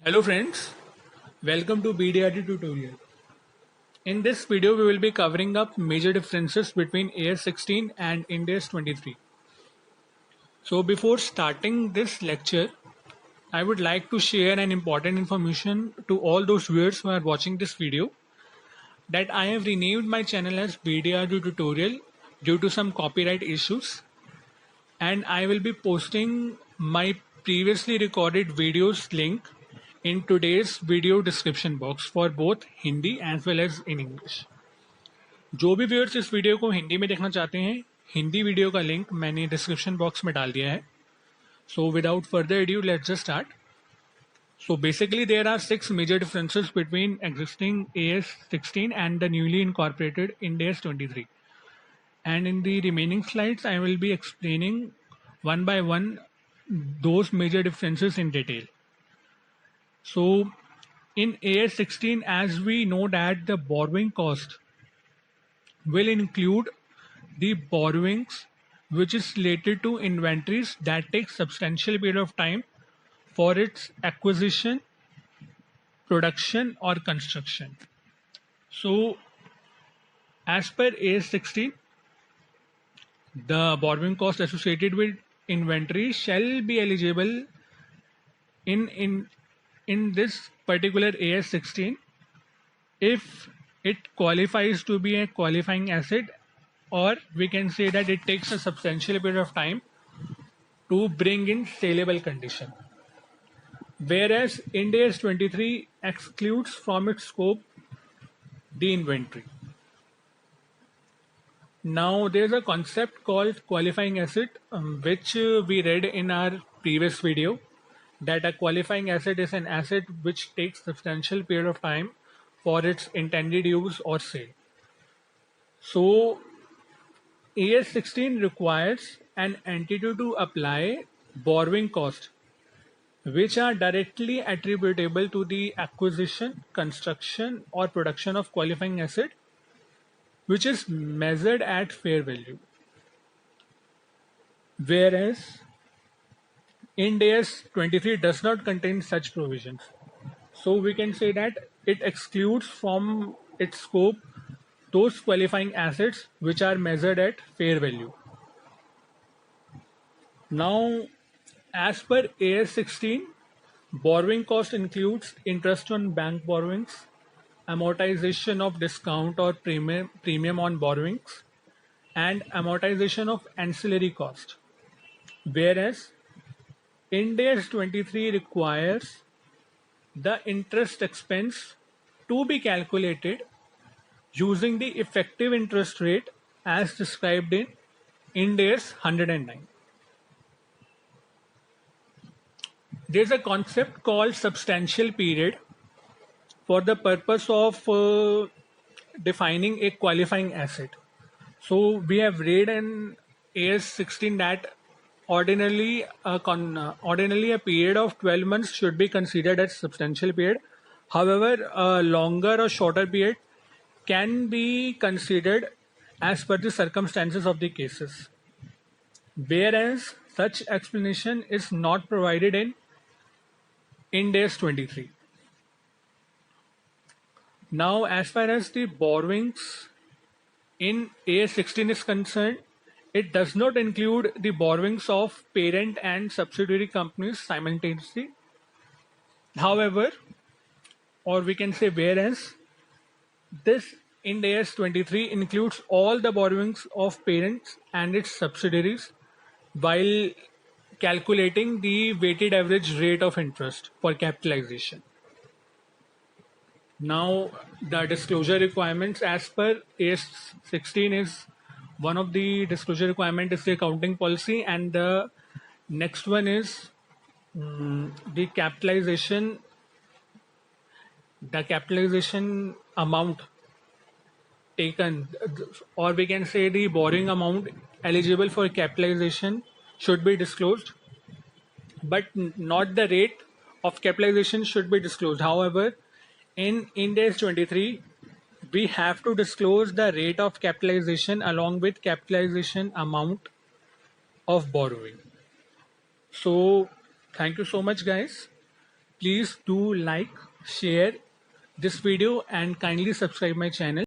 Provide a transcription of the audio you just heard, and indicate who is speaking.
Speaker 1: Hello friends, welcome to BDRT tutorial. In this video we will be covering up major differences between AS16 and Ind AS 23. So before starting this lecture, I would like to share an important information to all those viewers who are watching this video that I have renamed my channel as BDRT tutorial due to some copyright issues, and I will be posting my previously recorded videos link in today's video description box for both Hindi as well as in English. जो भी viewers इस video को हिंदी में देखना चाहते हैं, Hindi video का link मैंने डिस्क्रिप्शन बॉक्स में डाल दिया है. So without further ado, let's just start. So basically there are 6 major differences between existing AS16 and the newly incorporated Ind AS 23. And in the remaining slides, I will be explaining one by one those major differences in detail. So in AS16, as we know that the borrowing cost will include the borrowings which is related to inventories that take substantial period of time for its acquisition, production or construction. So as per AS16, the borrowing cost associated with inventory shall be eligible in this particular AS16 if it qualifies to be a qualifying asset, or we can say that it takes a substantial period of time to bring in saleable condition. Whereas Ind AS 23 excludes from its scope the inventory. Now there's a concept called qualifying asset, which we read in our previous video, that a qualifying asset is an asset which takes substantial period of time for its intended use or sale. So AS16 requires an entity to apply borrowing cost which are directly attributable to the acquisition, construction or production of qualifying asset, which is measured at fair value. Whereas Ind AS 23 does not contain such provisions. So we can say that it excludes from its scope those qualifying assets which are measured at fair value. Now, as per AS16, borrowing cost includes interest on bank borrowings, amortization of discount or premium on borrowings, and amortization of ancillary cost. Whereas Ind AS 23 requires the interest expense to be calculated using the effective interest rate as described in Ind AS 109. There's a concept called substantial period for the purpose of defining a qualifying asset. So we have read in AS16 that ordinarily a period of 12 months should be considered as substantial period. However, a longer or shorter period can be considered as per the circumstances of the cases. Whereas such explanation is not provided in Ind AS 23. Now, as far as the borrowings in AS16 is concerned, it does not include the borrowings of parent and subsidiary companies simultaneously. However, or we can say whereas, this Ind AS 23 includes all the borrowings of parents and its subsidiaries while calculating the weighted average rate of interest for capitalization. Now, the disclosure requirements as per AS16 is, one of the disclosure requirement is the accounting policy, and the next one is the capitalization amount taken, or we can say the borrowing amount eligible for capitalization should be disclosed, but not the rate of capitalization should be disclosed. However, in Ind AS 23, we have to disclose the rate of capitalization along with capitalization amount of borrowing. So thank you so much, guys. Please do like, share this video and kindly subscribe my channel.